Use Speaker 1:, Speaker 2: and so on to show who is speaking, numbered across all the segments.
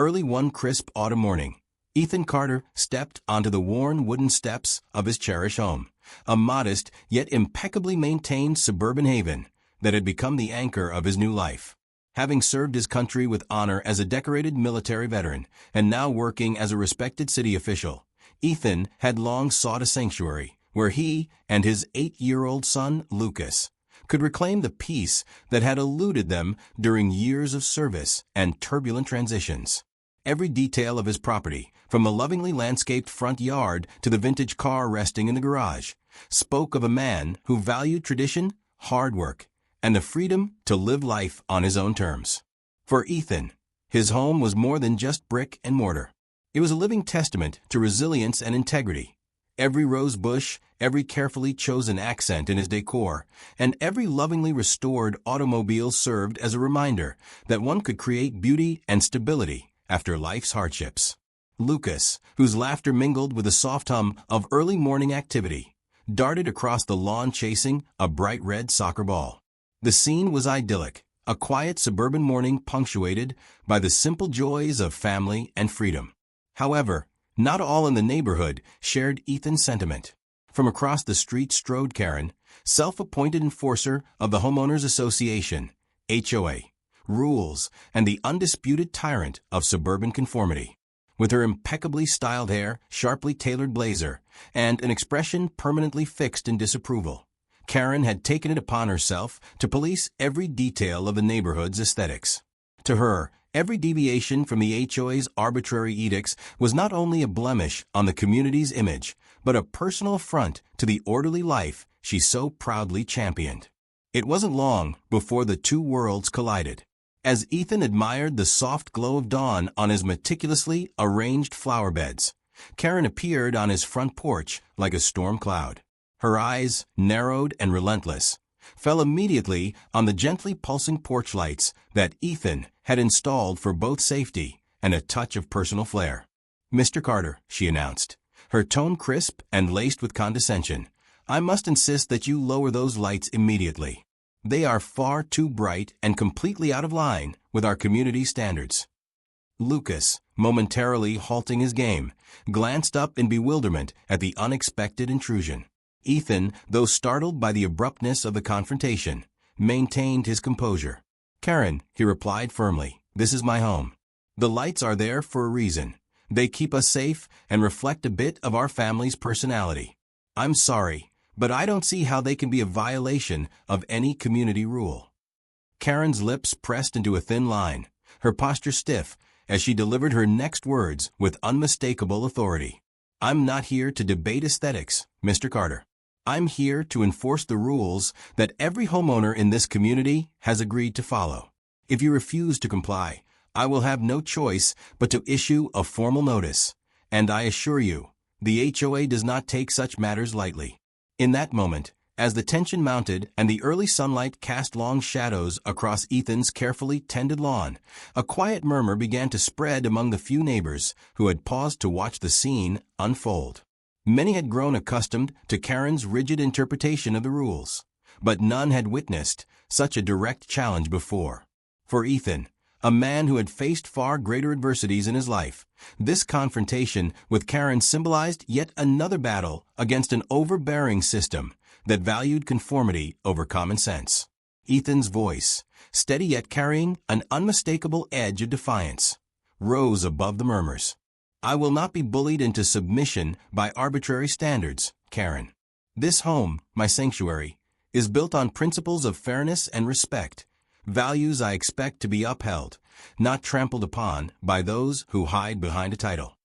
Speaker 1: Early one crisp autumn morning, Ethan Carter stepped onto the worn wooden steps of his cherished home, a modest yet impeccably maintained suburban haven that had become the anchor of his new life. Having served his country with honor as a decorated military veteran and now working as a respected city official, Ethan had long sought a sanctuary where he and his 8-year-old son, Lucas, could reclaim the peace that had eluded them during years of service and turbulent transitions. Every detail of his property, from the lovingly landscaped front yard to the vintage car resting in the garage, spoke of a man who valued tradition, hard work, and the freedom to live life on his own terms. For Ethan, his home was more than just brick and mortar. It was a living testament to resilience and integrity. Every rose bush, every carefully chosen accent in his decor, and every lovingly restored automobile served as a reminder that one could create beauty and stability after life's hardships. Lucas, whose laughter mingled with the soft hum of early morning activity, darted across the lawn chasing a bright red soccer ball. The scene was idyllic, a quiet suburban morning punctuated by the simple joys of family and freedom. However, not all in the neighborhood shared Ethan's sentiment. From across the street strode Karen, self-appointed enforcer of the Homeowners Association, HOA, rules and the undisputed tyrant of suburban conformity. With her impeccably styled hair, sharply tailored blazer, and an expression permanently fixed in disapproval, Karen had taken it upon herself to police every detail of the neighborhood's aesthetics. To her, every deviation from the HOA's arbitrary edicts was not only a blemish on the community's image, but a personal affront to the orderly life she so proudly championed. It wasn't long before the two worlds collided. As Ethan admired the soft glow of dawn on his meticulously arranged flower beds, Karen appeared on his front porch like a storm cloud. Her eyes, narrowed and relentless, fell immediately on the gently pulsing porch lights that Ethan had installed for both safety and a touch of personal flair. "Mr. Carter," she announced, her tone crisp and laced with condescension, "I must insist that you lower those lights immediately. They are far too bright and completely out of line with our community standards." Lucas, momentarily halting his game, glanced up in bewilderment at the unexpected intrusion. Ethan, though startled by the abruptness of the confrontation, maintained his composure. "Karen," he replied firmly, "this is my home. The lights are there for a reason. They keep us safe and reflect a bit of our family's personality. I'm sorry, but I don't see how they can be a violation of any community rule." Karen's lips pressed into a thin line, her posture stiff, as she delivered her next words with unmistakable authority. "I'm not here to debate aesthetics, Mr. Carter. I'm here to enforce the rules that every homeowner in this community has agreed to follow. If you refuse to comply, I will have no choice but to issue a formal notice, and I assure you, the HOA does not take such matters lightly." In that moment, as the tension mounted and the early sunlight cast long shadows across Ethan's carefully tended lawn, a quiet murmur began to spread among the few neighbors who had paused to watch the scene unfold. Many had grown accustomed to Karen's rigid interpretation of the rules, but none had witnessed such a direct challenge before. For Ethan, a man who had faced far greater adversities in his life, this confrontation with Karen symbolized yet another battle against an overbearing system that valued conformity over common sense. Ethan's voice, steady yet carrying an unmistakable edge of defiance, rose above the murmurs. "I will not be bullied into submission by arbitrary standards, Karen. This home, my sanctuary, is built on principles of fairness and respect, values I expect to be upheld, not trampled upon by those who hide behind a title."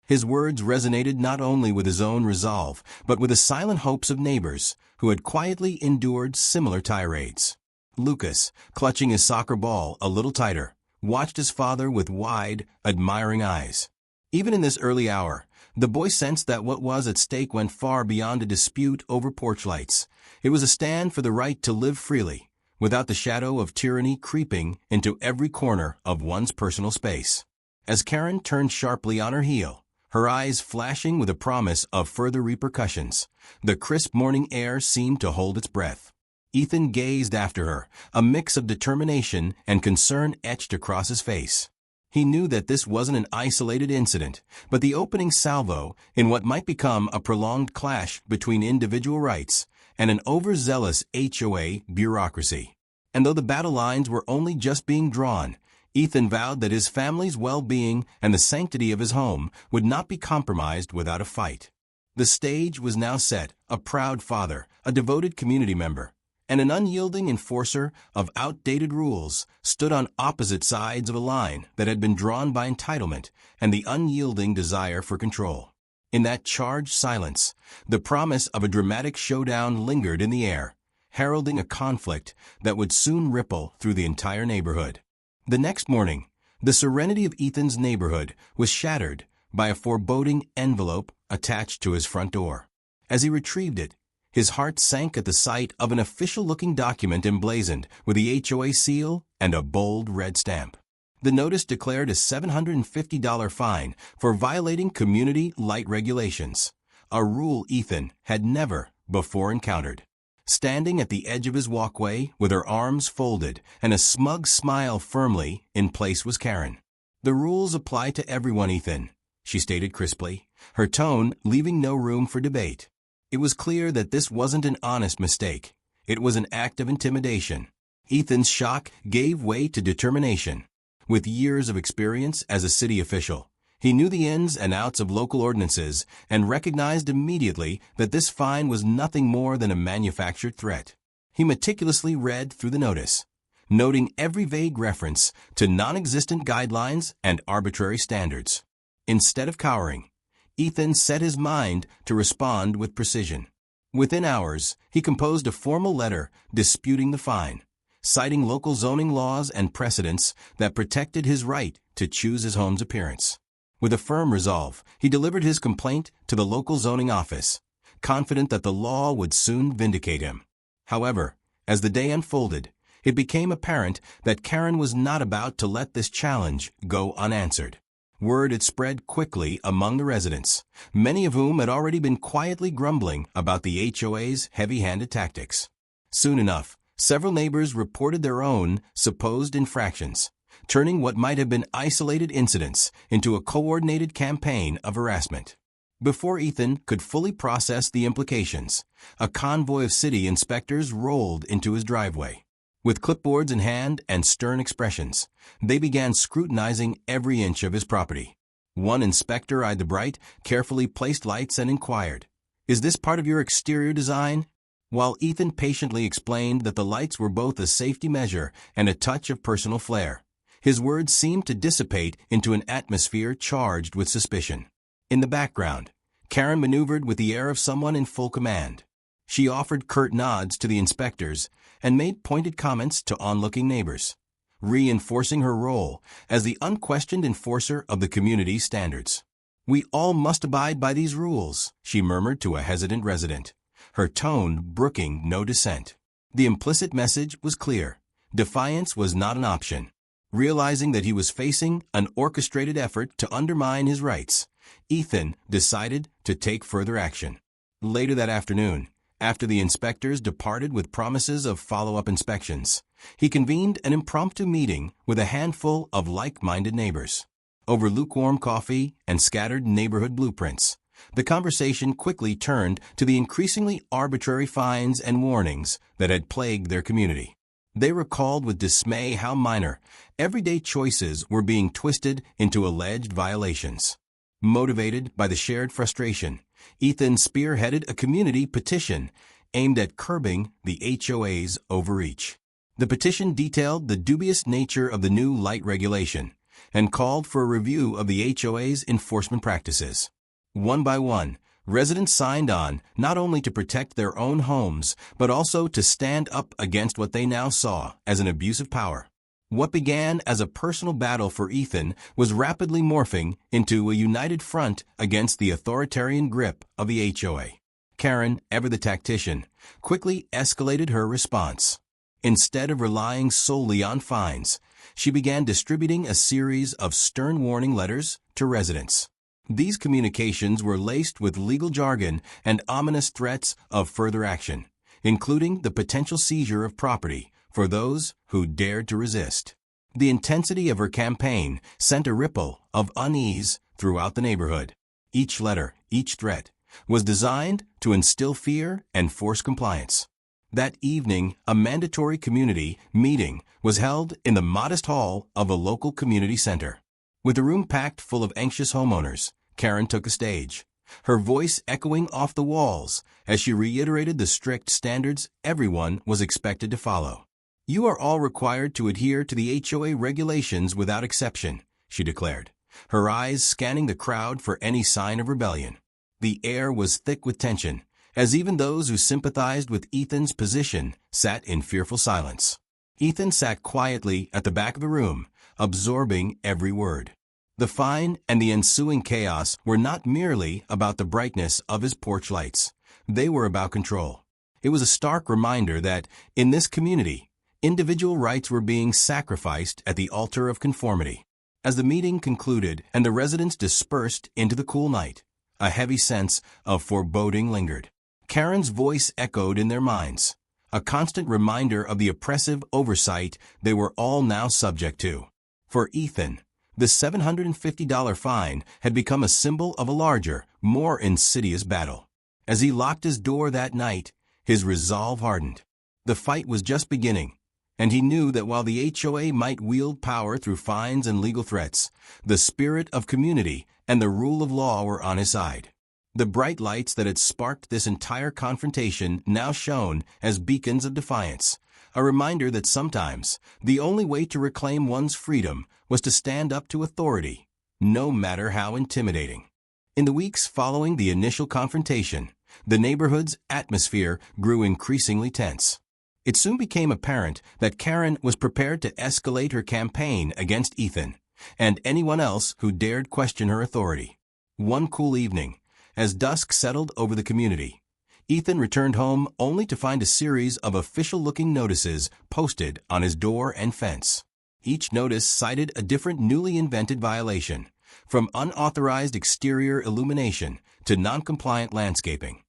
Speaker 1: His words resonated not only with his own resolve, but with the silent hopes of neighbors who had quietly endured similar tirades. Lucas, clutching his soccer ball a little tighter, watched his father with wide, admiring eyes. Even in this early hour, the boy sensed that what was at stake went far beyond a dispute over porch lights. It was a stand for the right to live freely, without the shadow of tyranny creeping into every corner of one's personal space. As Karen turned sharply on her heel, her eyes flashing with a promise of further repercussions, the crisp morning air seemed to hold its breath. Ethan gazed after her, a mix of determination and concern etched across his face. He knew that this wasn't an isolated incident, but the opening salvo in what might become a prolonged clash between individual rights and an overzealous HOA bureaucracy. And though the battle lines were only just being drawn, Ethan vowed that his family's well-being and the sanctity of his home would not be compromised without a fight. The stage was now set, a proud father, a devoted community member, and an unyielding enforcer of outdated rules stood on opposite sides of a line that had been drawn by entitlement and the unyielding desire for control. In that charged silence, the promise of a dramatic showdown lingered in the air, heralding a conflict that would soon ripple through the entire neighborhood. The next morning, the serenity of Ethan's neighborhood was shattered by a foreboding envelope attached to his front door. As he retrieved it, his heart sank at the sight of an official-looking document emblazoned with the HOA seal and a bold red stamp. The notice declared a $750 fine for violating community light regulations, a rule Ethan had never before encountered. Standing at the edge of his walkway with her arms folded and a smug smile firmly in place was Karen. "The rules apply to everyone, Ethan," she stated crisply, her tone leaving no room for debate. It was clear that this wasn't an honest mistake. It was an act of intimidation. Ethan's shock gave way to determination. With years of experience as a city official, he knew the ins and outs of local ordinances and recognized immediately that this fine was nothing more than a manufactured threat. He meticulously read through the notice, noting every vague reference to non-existent guidelines and arbitrary standards. Instead of cowering, Ethan set his mind to respond with precision. Within hours, he composed a formal letter disputing the fine, citing local zoning laws and precedents that protected his right to choose his home's appearance. With a firm resolve, he delivered his complaint to the local zoning office, confident that the law would soon vindicate him. However, as the day unfolded, it became apparent that Karen was not about to let this challenge go unanswered. Word had spread quickly among the residents, many of whom had already been quietly grumbling about the HOA's heavy-handed tactics. Soon enough, several neighbors reported their own supposed infractions, turning what might have been isolated incidents into a coordinated campaign of harassment. Before Ethan could fully process the implications, a convoy of city inspectors rolled into his driveway. With clipboards in hand and stern expressions, they began scrutinizing every inch of his property. One inspector eyed the bright, carefully placed lights and inquired, "Is this part of your exterior design?" While Ethan patiently explained that the lights were both a safety measure and a touch of personal flair, his words seemed to dissipate into an atmosphere charged with suspicion. In the background, Karen maneuvered with the air of someone in full command. She offered curt nods to the inspectors and made pointed comments to onlooking neighbors, reinforcing her role as the unquestioned enforcer of the community's standards. "We all must abide by these rules," she murmured to a hesitant resident, her tone brooking no dissent. The implicit message was clear. Defiance was not an option. Realizing that he was facing an orchestrated effort to undermine his rights, Ethan decided to take further action. Later that afternoon, after the inspectors departed with promises of follow-up inspections, he convened an impromptu meeting with a handful of like-minded neighbors. Over lukewarm coffee and scattered neighborhood blueprints, the conversation quickly turned to the increasingly arbitrary fines and warnings that had plagued their community. They recalled with dismay how minor, everyday choices were being twisted into alleged violations. Motivated by the shared frustration, Ethan spearheaded a community petition aimed at curbing the HOA's overreach. The petition detailed the dubious nature of the new light regulation and called for a review of the HOA's enforcement practices. One by one, residents signed on not only to protect their own homes, but also to stand up against what they now saw as an abuse of power. What began as a personal battle for Ethan was rapidly morphing into a united front against the authoritarian grip of the HOA. Karen, ever the tactician, quickly escalated her response. Instead of relying solely on fines, she began distributing a series of stern warning letters to residents. These communications were laced with legal jargon and ominous threats of further action, including the potential seizure of property for those who dared to resist. The intensity of her campaign sent a ripple of unease throughout the neighborhood. Each letter, each threat, was designed to instill fear and force compliance. That evening, a mandatory community meeting was held in the modest hall of a local community center. With the room packed full of anxious homeowners, Karen took a stage, her voice echoing off the walls as she reiterated the strict standards everyone was expected to follow. "You are all required to adhere to the HOA regulations without exception," she declared, her eyes scanning the crowd for any sign of rebellion. The air was thick with tension, as even those who sympathized with Ethan's position sat in fearful silence. Ethan sat quietly at the back of the room, absorbing every word. The fine and the ensuing chaos were not merely about the brightness of his porch lights. They were about control. It was a stark reminder that, in this community, individual rights were being sacrificed at the altar of conformity. As the meeting concluded and the residents dispersed into the cool night, a heavy sense of foreboding lingered. Karen's voice echoed in their minds, a constant reminder of the oppressive oversight they were all now subject to. For Ethan, the $750 fine had become a symbol of a larger, more insidious battle. As he locked his door that night, his resolve hardened. The fight was just beginning, and he knew that while the HOA might wield power through fines and legal threats, the spirit of community and the rule of law were on his side. The bright lights that had sparked this entire confrontation now shone as beacons of defiance, a reminder that sometimes the only way to reclaim one's freedom was to stand up to authority, no matter how intimidating. In the weeks following the initial confrontation, the neighborhood's atmosphere grew increasingly tense. It soon became apparent that Karen was prepared to escalate her campaign against Ethan and anyone else who dared question her authority. One cool evening, as dusk settled over the community, Ethan returned home only to find a series of official-looking notices posted on his door and fence. Each notice cited a different newly invented violation, from unauthorized exterior illumination to non-compliant landscaping.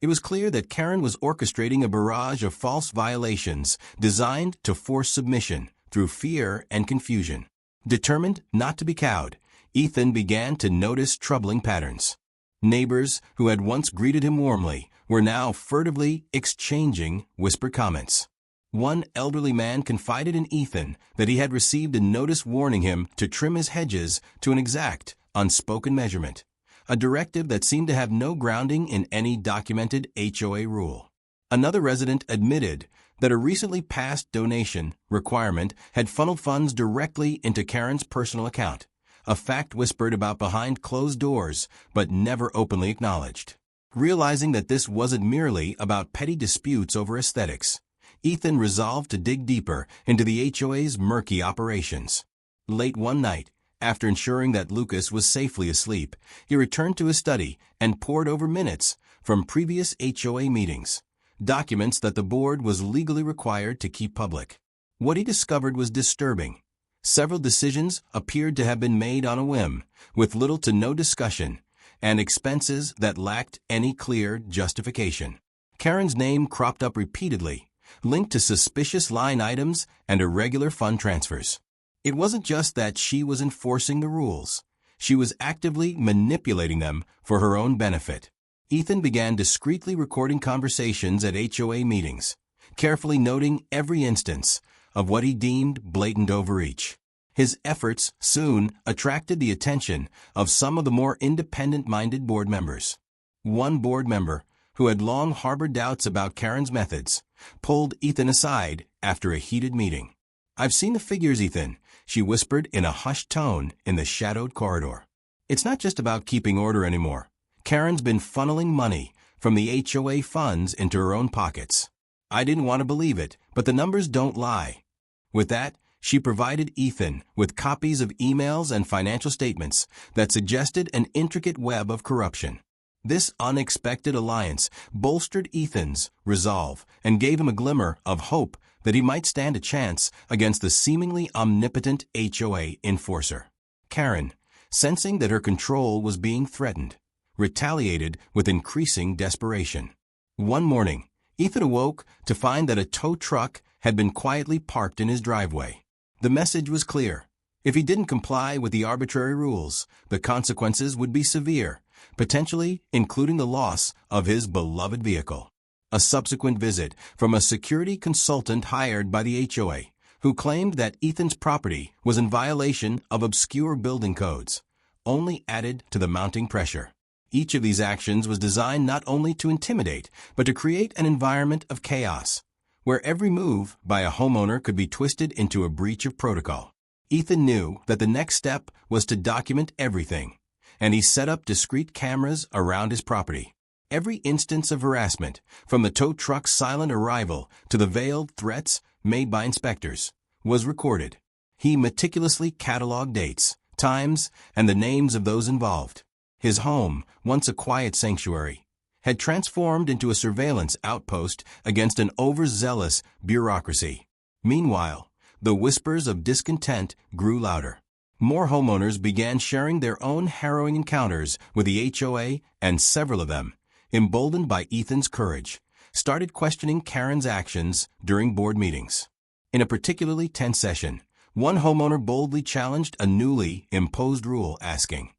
Speaker 1: It was clear that Karen was orchestrating a barrage of false violations designed to force submission through fear and confusion. Determined not to be cowed, Ethan began to notice troubling patterns. Neighbors who had once greeted him warmly were now furtively exchanging whispered comments. One elderly man confided in Ethan that he had received a notice warning him to trim his hedges to an exact, unspoken measurement, a directive that seemed to have no grounding in any documented HOA rule. Another resident admitted that a recently passed donation requirement had funneled funds directly into Karen's personal account, a fact whispered about behind closed doors but never openly acknowledged. Realizing that this wasn't merely about petty disputes over aesthetics, Ethan resolved to dig deeper into the HOA's murky operations. Late one night, after ensuring that Lucas was safely asleep, he returned to his study and pored over minutes from previous HOA meetings, documents that the board was legally required to keep public. What he discovered was disturbing. Several decisions appeared to have been made on a whim, with little to no discussion, and expenses that lacked any clear justification. Karen's name cropped up repeatedly, linked to suspicious line items and irregular fund transfers. It wasn't just that she was enforcing the rules. She was actively manipulating them for her own benefit. Ethan began discreetly recording conversations at HOA meetings, carefully noting every instance of what he deemed blatant overreach. His efforts soon attracted the attention of some of the more independent-minded board members. One board member, who had long harbored doubts about Karen's methods, pulled Ethan aside after a heated meeting. "I've seen the figures, Ethan," she whispered in a hushed tone in the shadowed corridor. "It's not just about keeping order anymore. Karen's been funneling money from the HOA funds into her own pockets. I didn't want to believe it, but the numbers don't lie." With that, she provided Ethan with copies of emails and financial statements that suggested an intricate web of corruption. This unexpected alliance bolstered Ethan's resolve and gave him a glimmer of hope that he might stand a chance against the seemingly omnipotent HOA enforcer. Karen, sensing that her control was being threatened, retaliated with increasing desperation. One morning, Ethan awoke to find that a tow truck had been quietly parked in his driveway. The message was clear. If he didn't comply with the arbitrary rules, the consequences would be severe, potentially including the loss of his beloved vehicle. A subsequent visit from a security consultant hired by the HOA, who claimed that Ethan's property was in violation of obscure building codes, only added to the mounting pressure. Each of these actions was designed not only to intimidate, but to create an environment of chaos, where every move by a homeowner could be twisted into a breach of protocol. Ethan knew that the next step was to document everything, and he set up discrete cameras around his property. Every instance of harassment, from the tow truck's silent arrival to the veiled threats made by inspectors, was recorded. He meticulously cataloged dates, times, and the names of those involved. His home, once a quiet sanctuary, had transformed into a surveillance outpost against an overzealous bureaucracy. Meanwhile, the whispers of discontent grew louder. More homeowners began sharing their own harrowing encounters with the HOA, and several of them, emboldened by Ethan's courage, started questioning Karen's actions during board meetings. In a particularly tense session, one homeowner boldly challenged a newly imposed rule, asking,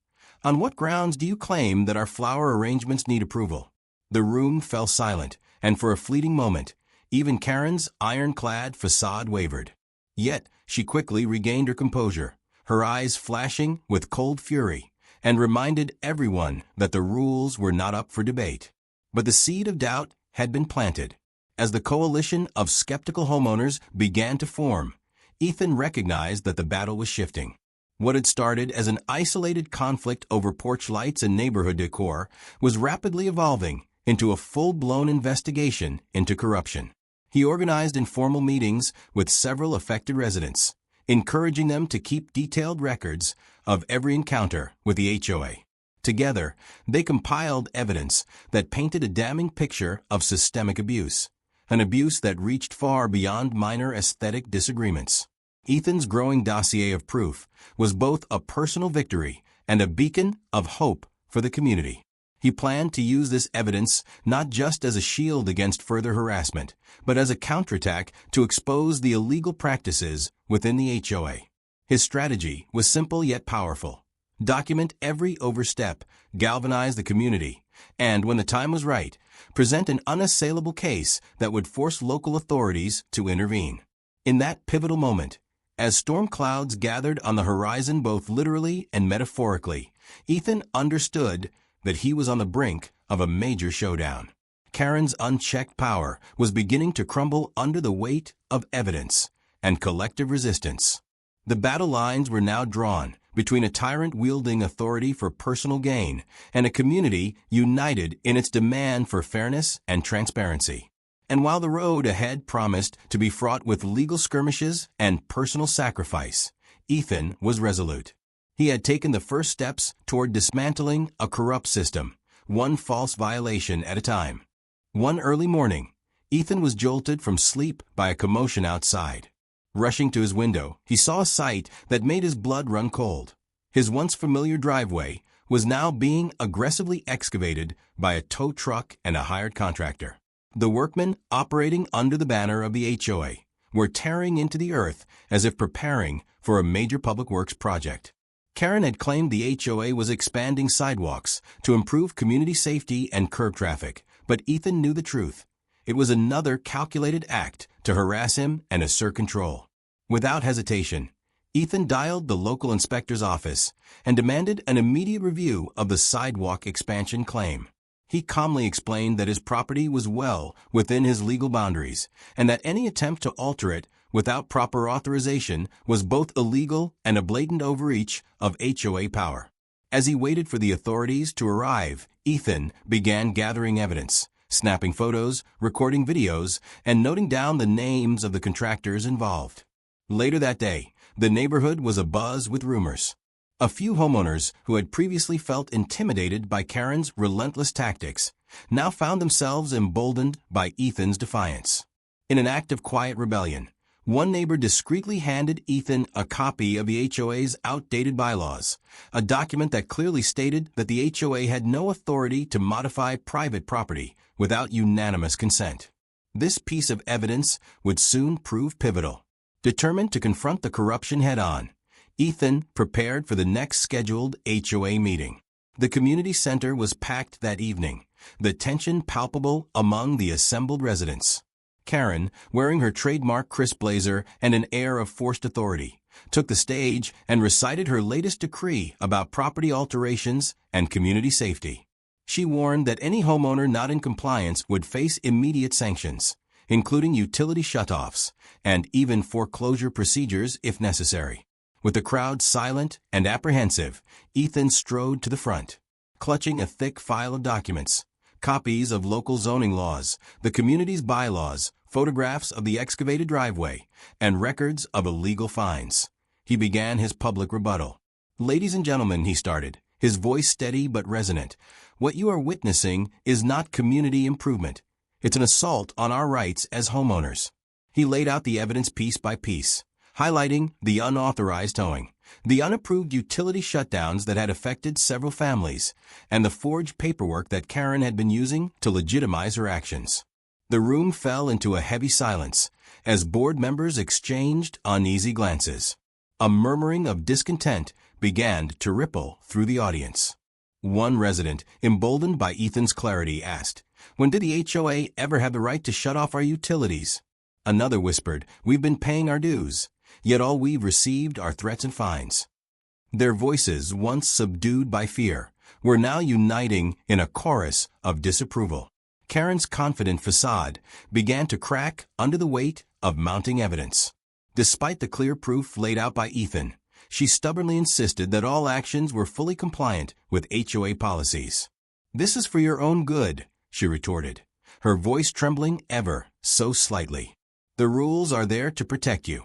Speaker 1: "On what grounds do you claim that our flower arrangements need approval?" The room fell silent, and for a fleeting moment, even Karen's ironclad facade wavered. Yet, she quickly regained her composure, her eyes flashing with cold fury, and reminded everyone that the rules were not up for debate. But the seed of doubt had been planted. As the coalition of skeptical homeowners began to form, Ethan recognized that the battle was shifting. What had started as an isolated conflict over porch lights and neighborhood decor was rapidly evolving into a full-blown investigation into corruption. He organized informal meetings with several affected residents, encouraging them to keep detailed records of every encounter with the HOA. Together, they compiled evidence that painted a damning picture of systemic abuse, an abuse that reached far beyond minor aesthetic disagreements. Ethan's growing dossier of proof was both a personal victory and a beacon of hope for the community. He planned to use this evidence not just as a shield against further harassment, but as a counterattack to expose the illegal practices within the HOA. His strategy was simple yet powerful. Document every overstep, galvanize the community, and when the time was right, present an unassailable case that would force local authorities to intervene. In that pivotal moment, as storm clouds gathered on the horizon both literally and metaphorically, Ethan understood that he was on the brink of a major showdown. Karen's unchecked power was beginning to crumble under the weight of evidence and collective resistance. The battle lines were now drawn between a tyrant wielding authority for personal gain and a community united in its demand for fairness and transparency. And while the road ahead promised to be fraught with legal skirmishes and personal sacrifice, Ethan was resolute. He had taken the first steps toward dismantling a corrupt system, one false violation at a time. One early morning, Ethan was jolted from sleep by a commotion outside. Rushing to his window, he saw a sight that made his blood run cold. His once familiar driveway was now being aggressively excavated by a tow truck and a hired contractor. The workmen, operating under the banner of the HOA, were tearing into the earth as if preparing for a major public works project. Karen had claimed the HOA was expanding sidewalks to improve community safety and curb traffic, but Ethan knew the truth. It was another calculated act to harass him and assert control. Without hesitation, Ethan dialed the local inspector's office and demanded an immediate review of the sidewalk expansion claim. He calmly explained that his property was well within his legal boundaries and that any attempt to alter it without proper authorization was both illegal and a blatant overreach of HOA power. As he waited for the authorities to arrive, Ethan began gathering evidence, snapping photos, recording videos, and noting down the names of the contractors involved. Later that day, the neighborhood was abuzz with rumors. A few homeowners who had previously felt intimidated by Karen's relentless tactics now found themselves emboldened by Ethan's defiance. In an act of quiet rebellion, one neighbor discreetly handed Ethan a copy of the HOA's outdated bylaws, a document that clearly stated that the HOA had no authority to modify private property without unanimous consent. This piece of evidence would soon prove pivotal. Determined to confront the corruption head-on, Ethan prepared for the next scheduled HOA meeting. The community center was packed that evening, the tension palpable among the assembled residents. Karen, wearing her trademark crisp blazer and an air of forced authority, took the stage and recited her latest decree about property alterations and community safety. She warned that any homeowner not in compliance would face immediate sanctions, including utility shutoffs and even foreclosure procedures if necessary. With the crowd silent and apprehensive, Ethan strode to the front, clutching a thick file of documents, copies of local zoning laws, the community's bylaws, photographs of the excavated driveway, and records of illegal fines. He began his public rebuttal. "Ladies and gentlemen," he started, his voice steady but resonant, "what you are witnessing is not community improvement. It's an assault on our rights as homeowners." He laid out the evidence piece by piece, highlighting the unauthorized towing, the unapproved utility shutdowns that had affected several families, and the forged paperwork that Karen had been using to legitimize her actions. The room fell into a heavy silence as board members exchanged uneasy glances. A murmuring of discontent began to ripple through the audience. One resident, emboldened by Ethan's clarity, asked, "When did the HOA ever have the right to shut off our utilities?" Another whispered, "We've been paying our dues, yet all we've received are threats and fines." Their voices, once subdued by fear, were now uniting in a chorus of disapproval. Karen's confident facade began to crack under the weight of mounting evidence. Despite the clear proof laid out by Ethan, she stubbornly insisted that all actions were fully compliant with HOA policies. "This is for your own good," she retorted, her voice trembling ever so slightly. "The rules are there to protect you."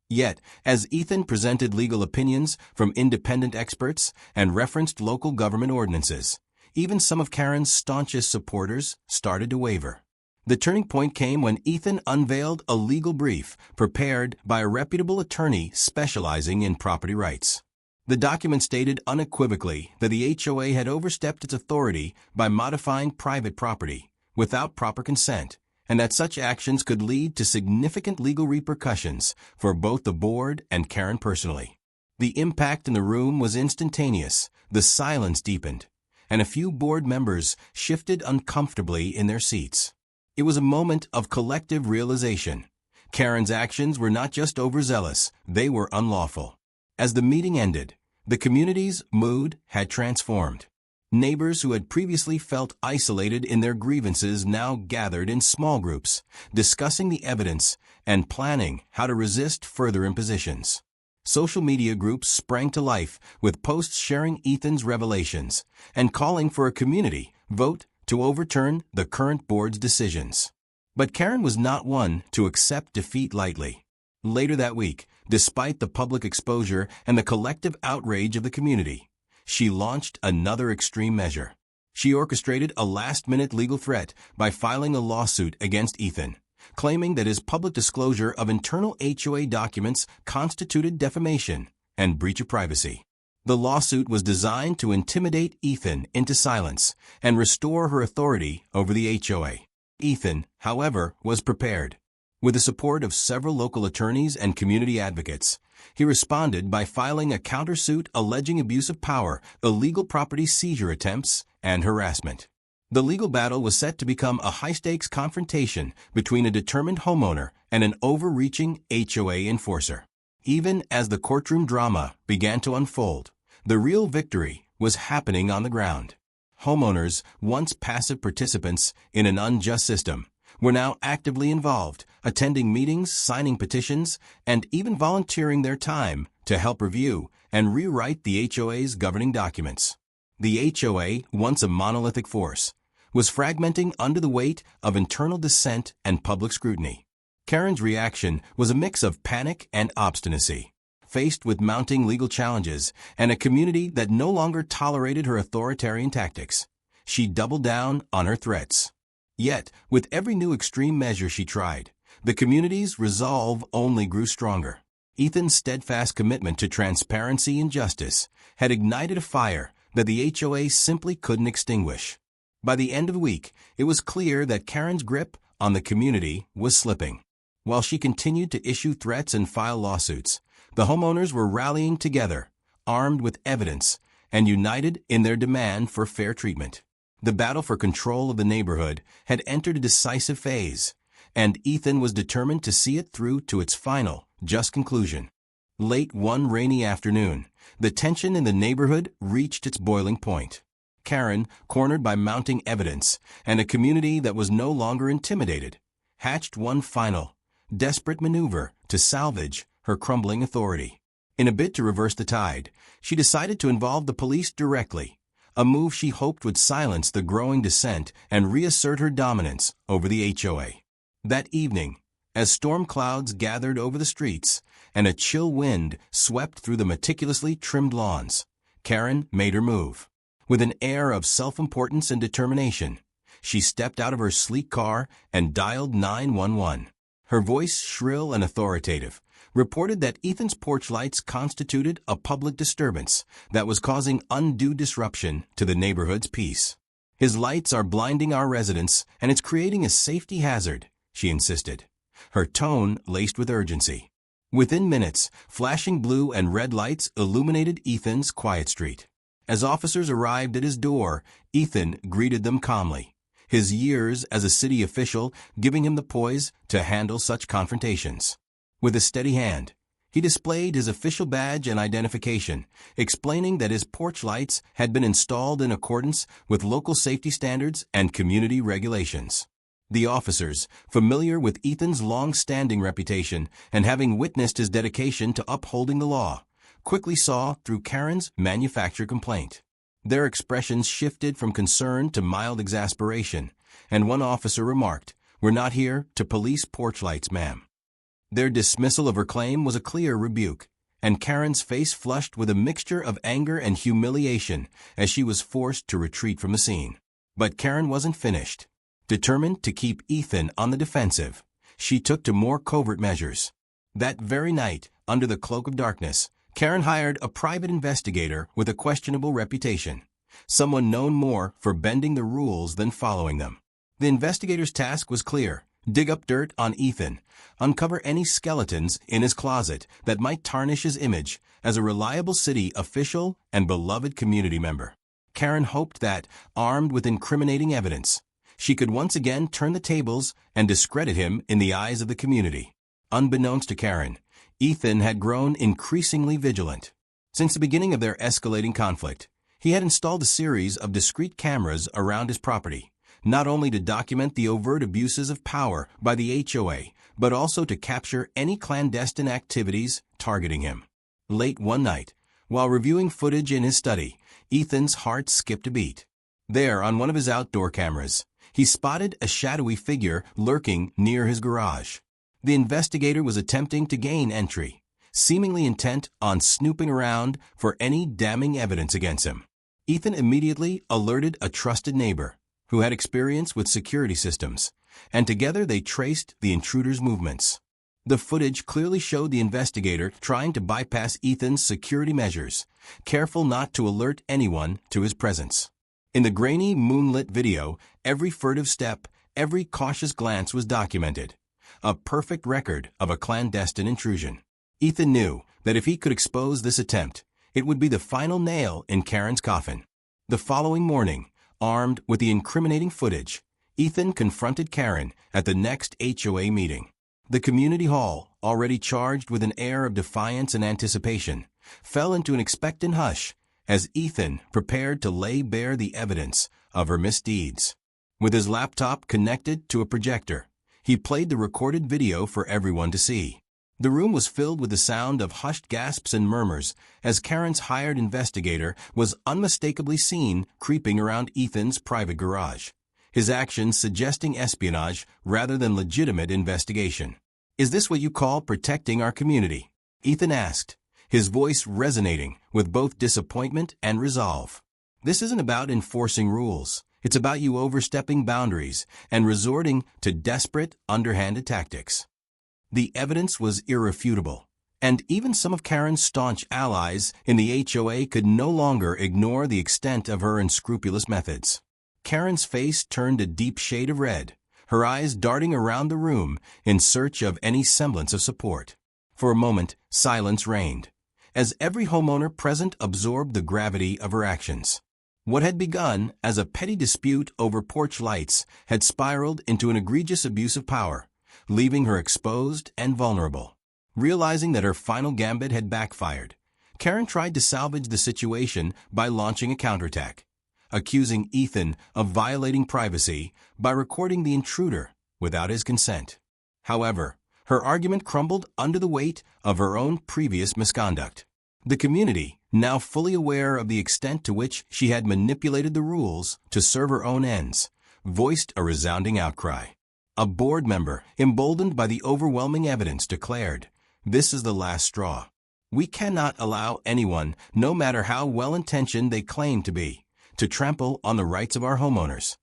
Speaker 1: Yet, as Ethan presented legal opinions from independent experts and referenced local government ordinances, even some of Karen's staunchest supporters started to waver. The turning point came when Ethan unveiled a legal brief prepared by a reputable attorney specializing in property rights. The document stated unequivocally that the HOA had overstepped its authority by modifying private property without proper consent, and that such actions could lead to significant legal repercussions for both the board and Karen personally. The impact in the room was instantaneous, the silence deepened, and a few board members shifted uncomfortably in their seats. It was a moment of collective realization. Karen's actions were not just overzealous, they were unlawful. As the meeting ended, the community's mood had transformed. Neighbors who had previously felt isolated in their grievances now gathered in small groups, discussing the evidence and planning how to resist further impositions. Social media groups sprang to life with posts sharing Ethan's revelations and calling for a community vote to overturn the current board's decisions. But Karen was not one to accept defeat lightly. Later that week, despite the public exposure and the collective outrage of the community, she launched another extreme measure. She orchestrated a last-minute legal threat by filing a lawsuit against Ethan, claiming that his public disclosure of internal HOA documents constituted defamation and breach of privacy. The lawsuit was designed to intimidate Ethan into silence and restore her authority over the HOA. Ethan, however, was prepared. With the support of several local attorneys and community advocates, he responded by filing a countersuit alleging abuse of power, illegal property seizure attempts, and harassment. The legal battle was set to become a high-stakes confrontation between a determined homeowner and an overreaching HOA enforcer. Even as the courtroom drama began to unfold, the real victory was happening on the ground. Homeowners, once passive participants in an unjust system, were now actively involved, attending meetings, signing petitions, and even volunteering their time to help review and rewrite the HOA's governing documents. The HOA, once a monolithic force, was fragmenting under the weight of internal dissent and public scrutiny. Karen's reaction was a mix of panic and obstinacy. Faced with mounting legal challenges and a community that no longer tolerated her authoritarian tactics, she doubled down on her threats. Yet, with every new extreme measure she tried, the community's resolve only grew stronger. Ethan's steadfast commitment to transparency and justice had ignited a fire that the HOA simply couldn't extinguish. By the end of the week, it was clear that Karen's grip on the community was slipping. While she continued to issue threats and file lawsuits, the homeowners were rallying together, armed with evidence, and united in their demand for fair treatment. The battle for control of the neighborhood had entered a decisive phase, and Ethan was determined to see it through to its final, just conclusion. Late one rainy afternoon, the tension in the neighborhood reached its boiling point. Karen, cornered by mounting evidence and a community that was no longer intimidated, hatched one final, desperate maneuver to salvage her crumbling authority. In a bid to reverse the tide, she decided to involve the police directly, a move she hoped would silence the growing dissent and reassert her dominance over the HOA. That evening, as storm clouds gathered over the streets and a chill wind swept through the meticulously trimmed lawns, Karen made her move. With an air of self-importance and determination, she stepped out of her sleek car and dialed 911. Her voice, shrill and authoritative, reported that Ethan's porch lights constituted a public disturbance that was causing undue disruption to the neighborhood's peace. "His lights are blinding our residents, and it's creating a safety hazard," she insisted, her tone laced with urgency. Within minutes, flashing blue and red lights illuminated Ethan's quiet street. As officers arrived at his door, Ethan greeted them calmly, his years as a city official giving him the poise to handle such confrontations. With a steady hand, he displayed his official badge and identification, explaining that his porch lights had been installed in accordance with local safety standards and community regulations. The officers, familiar with Ethan's long-standing reputation and having witnessed his dedication to upholding the law, quickly saw through Karen's manufactured complaint. Their expressions shifted from concern to mild exasperation, and one officer remarked, "We're not here to police porch lights, ma'am." Their dismissal of her claim was a clear rebuke, and Karen's face flushed with a mixture of anger and humiliation as she was forced to retreat from the scene. But Karen wasn't finished. Determined to keep Ethan on the defensive, she took to more covert measures. That very night, under the cloak of darkness, Karen hired a private investigator with a questionable reputation, someone known more for bending the rules than following them. The investigator's task was clear: dig up dirt on Ethan, uncover any skeletons in his closet that might tarnish his image as a reliable city official and beloved community member. Karen hoped that, armed with incriminating evidence, she could once again turn the tables and discredit him in the eyes of the community. Unbeknownst to Karen, Ethan had grown increasingly vigilant. Since the beginning of their escalating conflict, he had installed a series of discreet cameras around his property, not only to document the overt abuses of power by the HOA, but also to capture any clandestine activities targeting him. Late one night, while reviewing footage in his study, Ethan's heart skipped a beat. There, on one of his outdoor cameras, he spotted a shadowy figure lurking near his garage. The investigator was attempting to gain entry, seemingly intent on snooping around for any damning evidence against him. Ethan immediately alerted a trusted neighbor who had experience with security systems, and together they traced the intruder's movements. The footage clearly showed the investigator trying to bypass Ethan's security measures, careful not to alert anyone to his presence. In the grainy, moonlit video, every furtive step, every cautious glance was documented, a perfect record of a clandestine intrusion. Ethan knew that if he could expose this attempt, it would be the final nail in Karen's coffin. The following morning, armed with the incriminating footage, Ethan confronted Karen at the next HOA meeting. The community hall, already charged with an air of defiance and anticipation, fell into an expectant hush as Ethan prepared to lay bare the evidence of her misdeeds. With his laptop connected to a projector, he played the recorded video for everyone to see. The room was filled with the sound of hushed gasps and murmurs as Karen's hired investigator was unmistakably seen creeping around Ethan's private garage, his actions suggesting espionage rather than legitimate investigation. "Is this what you call protecting our community?" Ethan asked, his voice resonating with both disappointment and resolve. "This isn't about enforcing rules. It's about you overstepping boundaries and resorting to desperate, underhanded tactics." The evidence was irrefutable, and even some of Karen's staunch allies in the HOA could no longer ignore the extent of her unscrupulous methods. Karen's face turned a deep shade of red, her eyes darting around the room in search of any semblance of support. For a moment, silence reigned, as every homeowner present absorbed the gravity of her actions. What had begun as a petty dispute over porch lights had spiraled into an egregious abuse of power, leaving her exposed and vulnerable. Realizing that her final gambit had backfired, Karen tried to salvage the situation by launching a counterattack, accusing Ethan of violating privacy by recording the intruder without his consent. However, her argument crumbled under the weight of her own previous misconduct. The community, now fully aware of the extent to which she had manipulated the rules to serve her own ends, voiced a resounding outcry. A board member, emboldened by the overwhelming evidence, declared, "This is the last straw. We cannot allow anyone, no matter how well-intentioned they claim to be, to trample on the rights of our homeowners."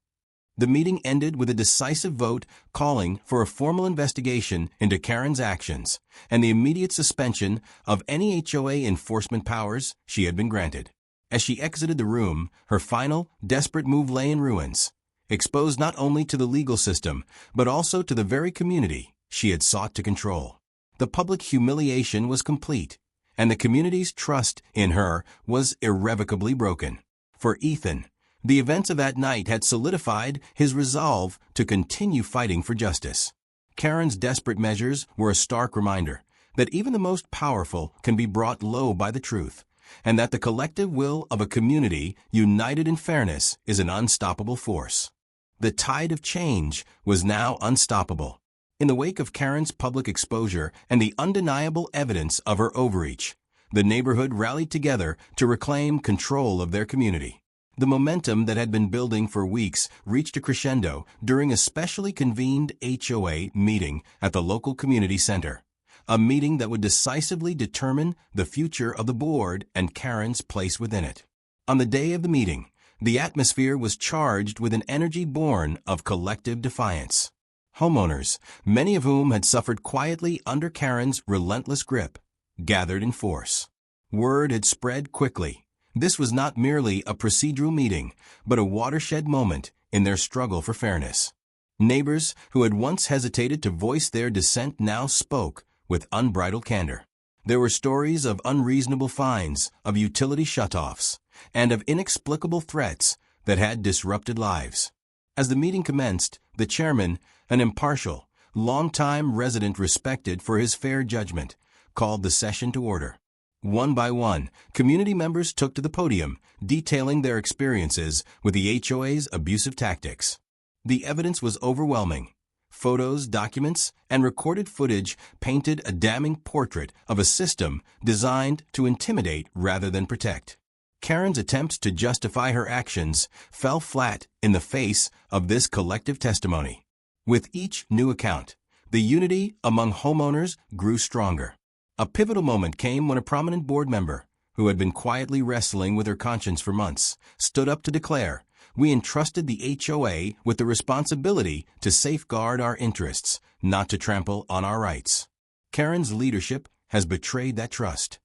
Speaker 1: The meeting ended with a decisive vote calling for a formal investigation into Karen's actions and the immediate suspension of any HOA enforcement powers she had been granted. As she exited the room, her final, desperate move lay in ruins, exposed not only to the legal system, but also to the very community she had sought to control. The public humiliation was complete, and the community's trust in her was irrevocably broken. For Ethan, the events of that night had solidified his resolve to continue fighting for justice. Karen's desperate measures were a stark reminder that even the most powerful can be brought low by the truth, and that the collective will of a community united in fairness is an unstoppable force. The tide of change was now unstoppable. In the wake of Karen's public exposure and the undeniable evidence of her overreach, the neighborhood rallied together to reclaim control of their community. The momentum that had been building for weeks reached a crescendo during a specially convened HOA meeting at the local community center, a meeting that would decisively determine the future of the board and Karen's place within it. On the day of the meeting, the atmosphere was charged with an energy born of collective defiance. Homeowners, many of whom had suffered quietly under Karen's relentless grip, gathered in force. Word had spread quickly. This was not merely a procedural meeting, but a watershed moment in their struggle for fairness. Neighbors who had once hesitated to voice their dissent now spoke with unbridled candor. There were stories of unreasonable fines, of utility shutoffs, and of inexplicable threats that had disrupted lives. As the meeting commenced, the chairman, an impartial, long-time resident respected for his fair judgment, called the session to order. One by one, community members took to the podium, detailing their experiences with the HOA's abusive tactics. The evidence was overwhelming. Photos, documents, and recorded footage painted a damning portrait of a system designed to intimidate rather than protect. Karen's attempts to justify her actions fell flat in the face of this collective testimony. With each new account, the unity among homeowners grew stronger. A pivotal moment came when a prominent board member, who had been quietly wrestling with her conscience for months, stood up to declare, "We entrusted the HOA with the responsibility to safeguard our interests, not to trample on our rights." Karen's leadership has betrayed that trust.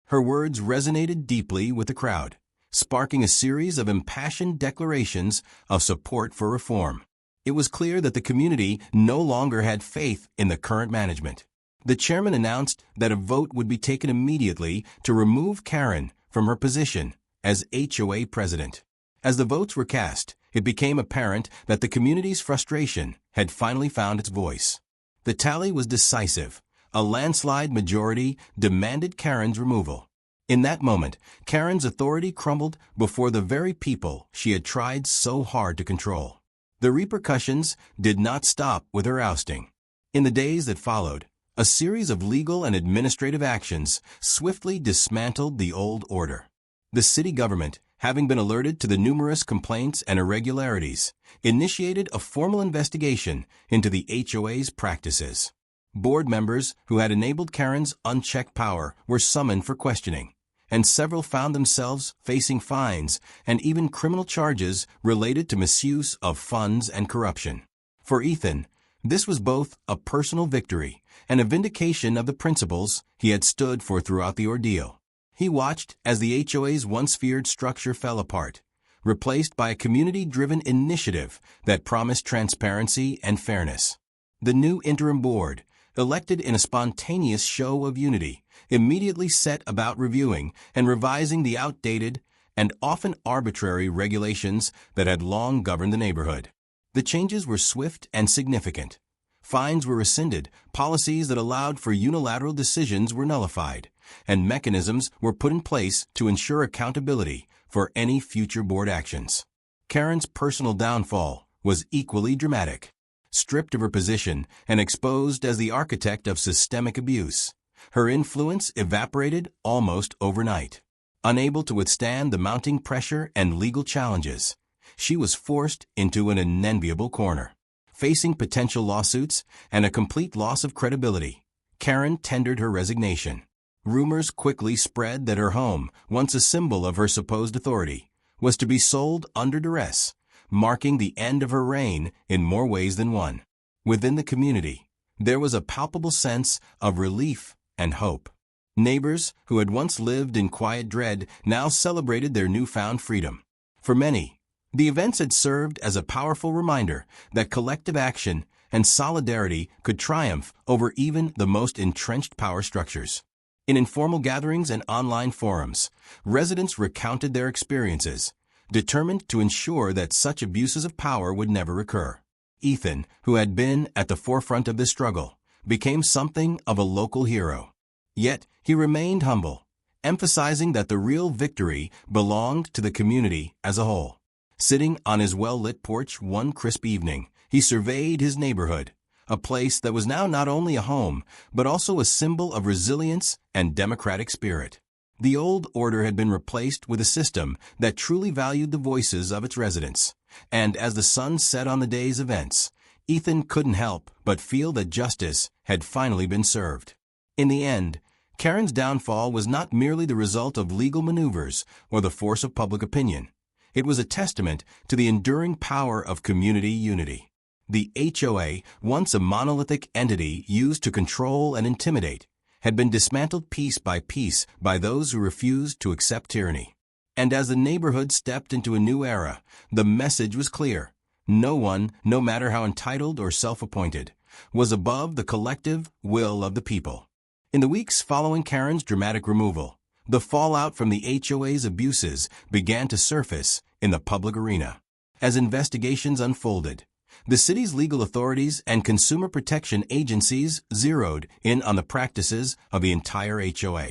Speaker 1: Her words resonated deeply with the crowd, sparking a series of impassioned declarations of support for reform. It was clear that the community no longer had faith in the current management. The chairman announced that a vote would be taken immediately to remove Karen from her position as HOA president. As the votes were cast, it became apparent that the community's frustration had finally found its voice. The tally was decisive. A landslide majority demanded Karen's removal. In that moment, Karen's authority crumbled before the very people she had tried so hard to control. The repercussions did not stop with her ousting. In the days that followed, a series of legal and administrative actions swiftly dismantled the old order. The city government, having been alerted to the numerous complaints and irregularities, initiated a formal investigation into the HOA's practices. Board members who had enabled Karen's unchecked power were summoned for questioning, and several found themselves facing fines and even criminal charges related to misuse of funds and corruption. For Ethan, this was both a personal victory and a vindication of the principles he had stood for throughout the ordeal. He watched as the HOA's once feared structure fell apart, replaced by a community-driven initiative that promised transparency and fairness. The new interim board, elected in a spontaneous show of unity, immediately set about reviewing and revising the outdated and often arbitrary regulations that had long governed the neighborhood. The changes were swift and significant. Fines were rescinded, policies that allowed for unilateral decisions were nullified, and mechanisms were put in place to ensure accountability for any future board actions. Karen's personal downfall was equally dramatic. Stripped of her position and exposed as the architect of systemic abuse, her influence evaporated almost overnight. Unable to withstand the mounting pressure and legal challenges, she was forced into an unenviable corner. Facing potential lawsuits and a complete loss of credibility, Karen tendered her resignation. Rumors quickly spread that her home, once a symbol of her supposed authority, was to be sold under duress, marking the end of her reign in more ways than one. Within the community, there was a palpable sense of relief and hope. Neighbors who had once lived in quiet dread now celebrated their newfound freedom. For many, the events had served as a powerful reminder that collective action and solidarity could triumph over even the most entrenched power structures. In informal gatherings and online forums, residents recounted their experiences, determined to ensure that such abuses of power would never recur. Ethan, who had been at the forefront of this struggle, became something of a local hero. Yet he remained humble, emphasizing that the real victory belonged to the community as a whole. Sitting on his well-lit porch one crisp evening, he surveyed his neighborhood, a place that was now not only a home, but also a symbol of resilience and democratic spirit. The old order had been replaced with a system that truly valued the voices of its residents, and as the sun set on the day's events, Ethan couldn't help but feel that justice had finally been served. In the end, Karen's downfall was not merely the result of legal maneuvers or the force of public opinion. It was a testament to the enduring power of community unity. The HOA, once a monolithic entity used to control and intimidate, had been dismantled piece by piece by those who refused to accept tyranny. And as the neighborhood stepped into a new era, the message was clear. No one, no matter how entitled or self-appointed, was above the collective will of the people. In the weeks following Karen's dramatic removal, the fallout from the HOA's abuses began to surface in the public arena. As investigations unfolded, the city's legal authorities and consumer protection agencies zeroed in on the practices of the entire HOA.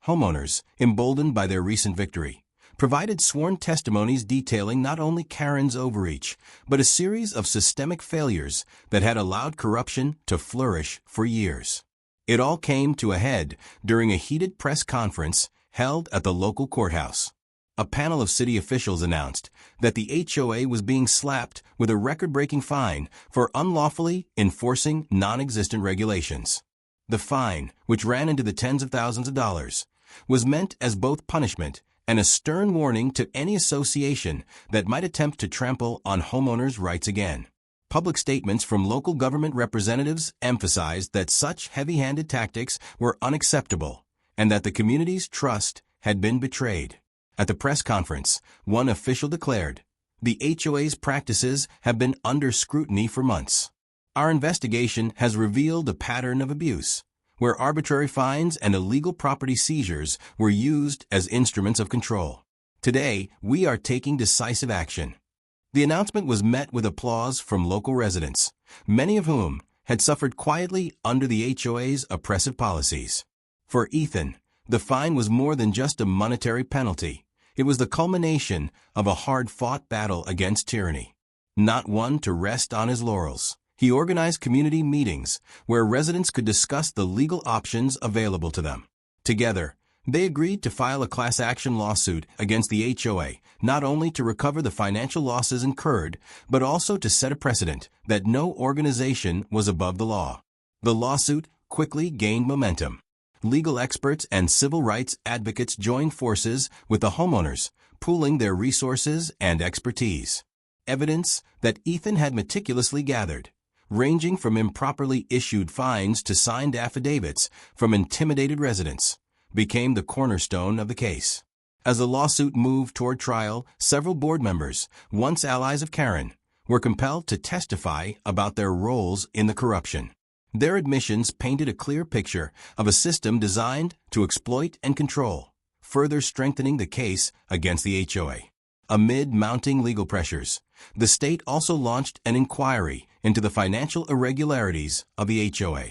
Speaker 1: Homeowners, emboldened by their recent victory, provided sworn testimonies detailing not only Karen's overreach, but a series of systemic failures that had allowed corruption to flourish for years. It all came to a head during a heated press conference held at the local courthouse. A panel of city officials announced that the HOA was being slapped with a record-breaking fine for unlawfully enforcing non-existent regulations. The fine, which ran into the tens of thousands of dollars, was meant as both punishment and a stern warning to any association that might attempt to trample on homeowners' rights again. Public statements from local government representatives emphasized that such heavy-handed tactics were unacceptable and that the community's trust had been betrayed. At the press conference, one official declared, "The HOA's practices have been under scrutiny for months. Our investigation has revealed a pattern of abuse, where arbitrary fines and illegal property seizures were used as instruments of control. Today, we are taking decisive action." The announcement was met with applause from local residents, many of whom had suffered quietly under the HOA's oppressive policies. For Ethan, the fine was more than just a monetary penalty. It was the culmination of a hard-fought battle against tyranny. Not one to rest on his laurels, he organized community meetings where residents could discuss the legal options available to them. Together, they agreed to file a class action lawsuit against the HOA, not only to recover the financial losses incurred, but also to set a precedent that no organization was above the law. The lawsuit quickly gained momentum. Legal experts and civil rights advocates joined forces with the homeowners, pooling their resources and expertise. Evidence that Ethan had meticulously gathered, ranging from improperly issued fines to signed affidavits from intimidated residents, became the cornerstone of the case. As the lawsuit moved toward trial, several board members, once allies of Karen, were compelled to testify about their roles in the corruption. Their admissions painted a clear picture of a system designed to exploit and control, further strengthening the case against the HOA. Amid mounting legal pressures, the state also launched an inquiry into the financial irregularities of the HOA.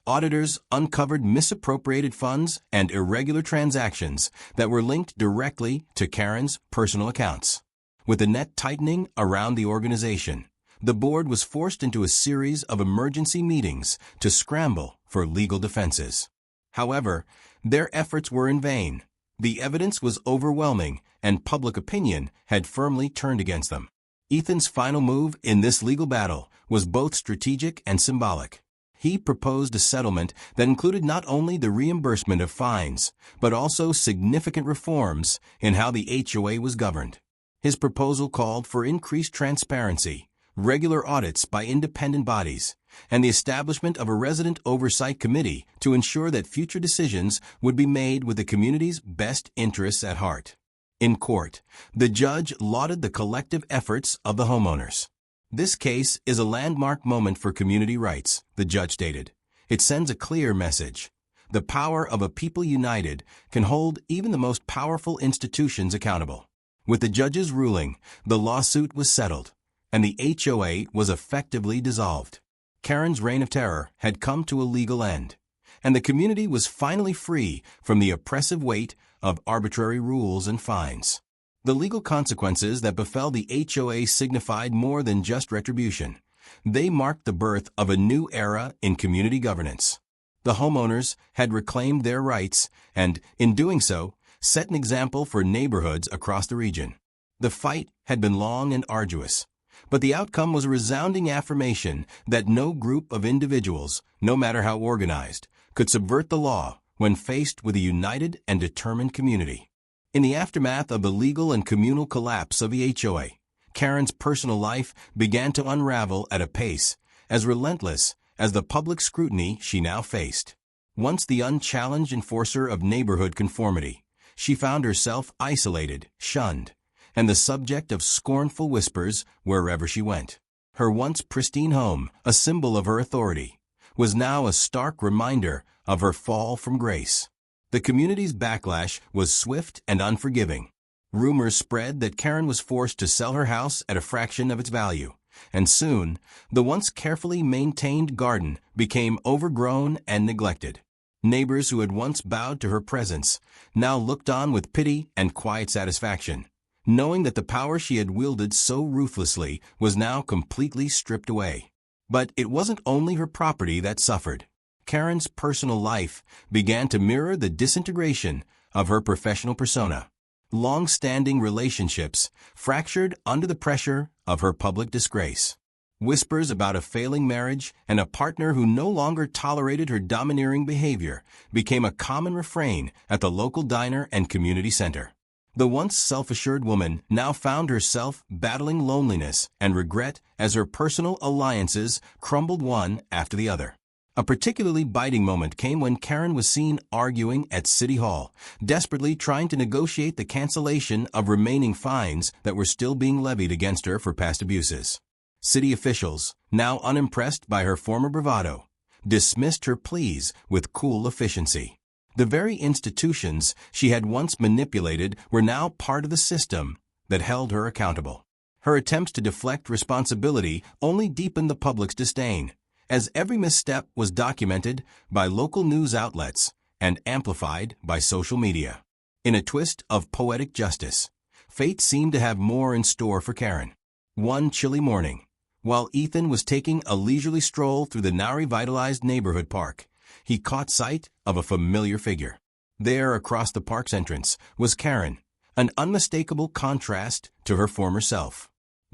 Speaker 1: Auditors uncovered misappropriated funds and irregular transactions that were linked directly to Karen's personal accounts. With the net tightening around the organization, the board was forced into a series of emergency meetings to scramble for legal defenses. However, their efforts were in vain. The evidence was overwhelming, and public opinion had firmly turned against them. Ethan's final move in this legal battle was both strategic and symbolic. He proposed a settlement that included not only the reimbursement of fines, but also significant reforms in how the HOA was governed. His proposal called for increased transparency, regular audits by independent bodies, and the establishment of a resident oversight committee to ensure that future decisions would be made with the community's best interests at heart. In court, the judge lauded the collective efforts of the homeowners. This case is a landmark moment for community rights, the judge stated. It sends a clear message. The power of a people united can hold even the most powerful institutions accountable. With the judge's ruling, the lawsuit was settled, and the HOA was effectively dissolved. Karen's reign of terror had come to a legal end, and the community was finally free from the oppressive weight of arbitrary rules and fines. The legal consequences that befell the HOA signified more than just retribution. They marked the birth of a new era in community governance. The homeowners had reclaimed their rights and, in doing so, set an example for neighborhoods across the region. The fight had been long and arduous, but the outcome was a resounding affirmation that no group of individuals, no matter how organized, could subvert the law when faced with a united and determined community. In the aftermath of the legal and communal collapse of the HOA, Karen's personal life began to unravel at a pace as relentless as the public scrutiny she now faced. Once the unchallenged enforcer of neighborhood conformity, she found herself isolated, shunned, and the subject of scornful whispers wherever she went. Her once pristine home, a symbol of her authority, was now a stark reminder of her fall from grace. The community's backlash was swift and unforgiving. Rumors spread that Karen was forced to sell her house at a fraction of its value, and soon, the once carefully maintained garden became overgrown and neglected. Neighbors who had once bowed to her presence now looked on with pity and quiet satisfaction, knowing that the power she had wielded so ruthlessly was now completely stripped away. But it wasn't only her property that suffered. Karen's personal life began to mirror the disintegration of her professional persona. Long-standing relationships fractured under the pressure of her public disgrace. Whispers about a failing marriage and a partner who no longer tolerated her domineering behavior became a common refrain at the local diner and community center. The once self-assured woman now found herself battling loneliness and regret as her personal alliances crumbled one after the other. A particularly biting moment came when Karen was seen arguing at City Hall, desperately trying to negotiate the cancellation of remaining fines that were still being levied against her for past abuses. City officials, now unimpressed by her former bravado, dismissed her pleas with cool efficiency. The very institutions she had once manipulated were now part of the system that held her accountable. Her attempts to deflect responsibility only deepened the public's disdain, as every misstep was documented by local news outlets and amplified by social media. In a twist of poetic justice, fate seemed to have more in store for Karen. One chilly morning, while Ethan was taking a leisurely stroll through the now revitalized neighborhood park, he caught sight of a familiar figure. There, across the park's entrance, was Karen, an unmistakable contrast to her former self.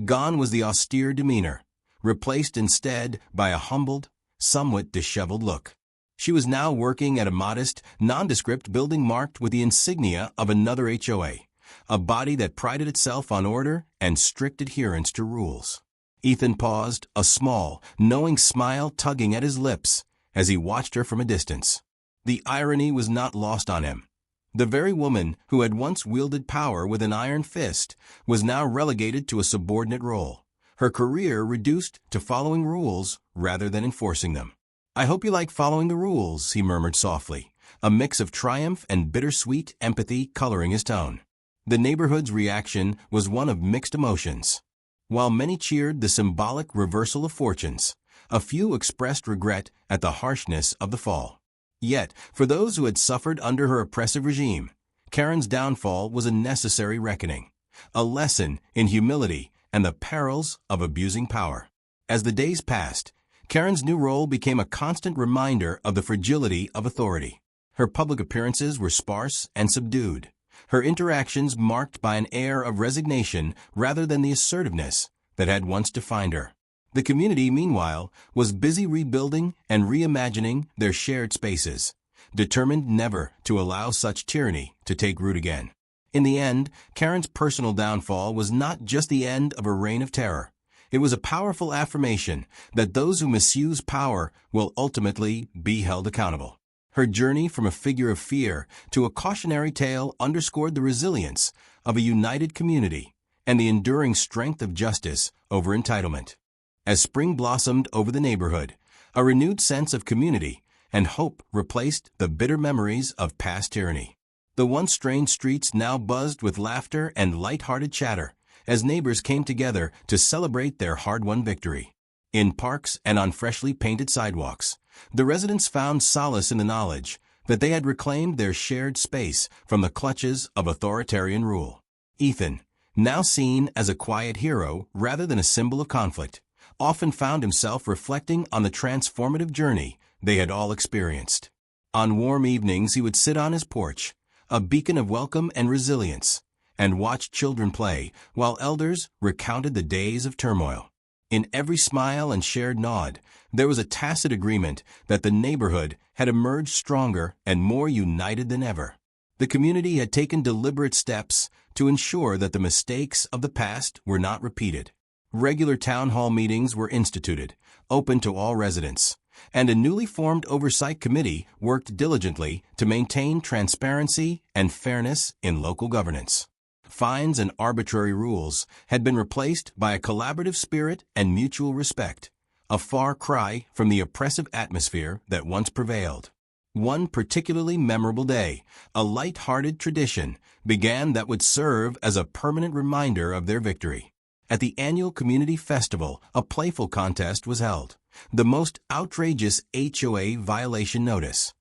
Speaker 1: Gone was the austere demeanor, replaced instead by a humbled, somewhat disheveled look. She was now working at a modest, nondescript building marked with the insignia of another HOA, a body that prided itself on order and strict adherence to rules. Ethan paused, a small, knowing smile tugging at his lips as he watched her from a distance. The irony was not lost on him. The very woman who had once wielded power with an iron fist was now relegated to a subordinate role, her career reduced to following rules rather than enforcing them. "I hope you like following the rules," he murmured softly, a mix of triumph and bittersweet empathy coloring his tone. The neighborhood's reaction was one of mixed emotions. While many cheered the symbolic reversal of fortunes, a few expressed regret at the harshness of the fall. Yet, for those who had suffered under her oppressive regime, Karen's downfall was a necessary reckoning, a lesson in humility and the perils of abusing power. As the days passed, Karen's new role became a constant reminder of the fragility of authority. Her public appearances were sparse and subdued, her interactions marked by an air of resignation rather than the assertiveness that had once defined her. The community, meanwhile, was busy rebuilding and reimagining their shared spaces, determined never to allow such tyranny to take root again. In the end, Karen's personal downfall was not just the end of a reign of terror. It was a powerful affirmation that those who misuse power will ultimately be held accountable. Her journey from a figure of fear to a cautionary tale underscored the resilience of a united community and the enduring strength of justice over entitlement. As spring blossomed over the neighborhood, a renewed sense of community and hope replaced the bitter memories of past tyranny. The once strange streets now buzzed with laughter and light-hearted chatter as neighbors came together to celebrate their hard-won victory. In parks and on freshly painted sidewalks, the residents found solace in the knowledge that they had reclaimed their shared space from the clutches of authoritarian rule. Ethan, now seen as a quiet hero rather than a symbol of conflict, often found himself reflecting on the transformative journey they had all experienced. On warm evenings, he would sit on his porch, a beacon of welcome and resilience, and watch children play while elders recounted the days of turmoil. In every smile and shared nod, there was a tacit agreement that the neighborhood had emerged stronger and more united than ever. The community had taken deliberate steps to ensure that the mistakes of the past were not repeated. Regular town hall meetings were instituted, open to all residents, and a newly formed oversight committee worked diligently to maintain transparency and fairness in local governance. Fines and arbitrary rules had been replaced by a collaborative spirit and mutual respect, a far cry from the oppressive atmosphere that once prevailed. One particularly memorable day, a light-hearted tradition began that would serve as a permanent reminder of their victory. At the annual community festival, a playful contest was held, the most outrageous HOA violation notice.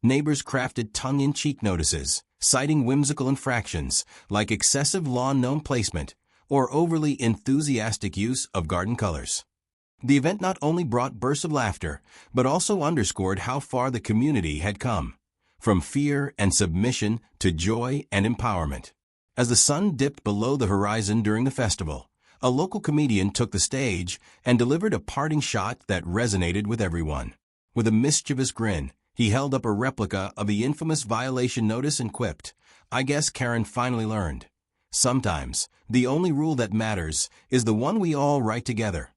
Speaker 1: Neighbors crafted tongue-in-cheek notices, citing whimsical infractions like excessive lawn gnome placement or overly enthusiastic use of garden colors. The event not only brought bursts of laughter, but also underscored how far the community had come, from fear and submission to joy and empowerment. As the sun dipped below the horizon during the festival, a local comedian took the stage and delivered a parting shot that resonated with everyone. With a mischievous grin, he held up a replica of the infamous violation notice and quipped, "I guess Karen finally learned. Sometimes, the only rule that matters is the one we all write together."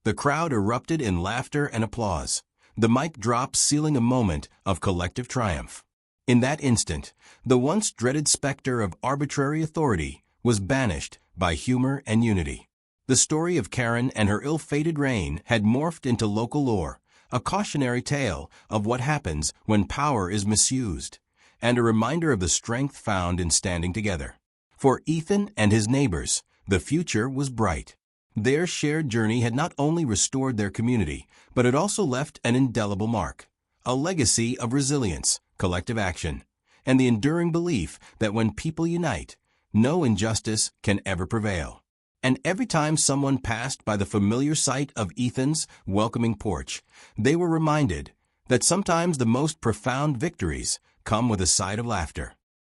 Speaker 1: The crowd erupted in laughter and applause, the mic drop sealing a moment of collective triumph. In that instant, the once dreaded specter of arbitrary authority was banished by humor and unity. The story of Karen and her ill-fated reign had morphed into local lore, a cautionary tale of what happens when power is misused, and a reminder of the strength found in standing together. For Ethan and his neighbors, the future was bright. Their shared journey had not only restored their community, but it also left an indelible mark, a legacy of resilience, collective action, and the enduring belief that when people unite, no injustice can ever prevail. And every time someone passed by the familiar sight of Ethan's welcoming porch, they were reminded that sometimes the most profound victories come with a side of laughter.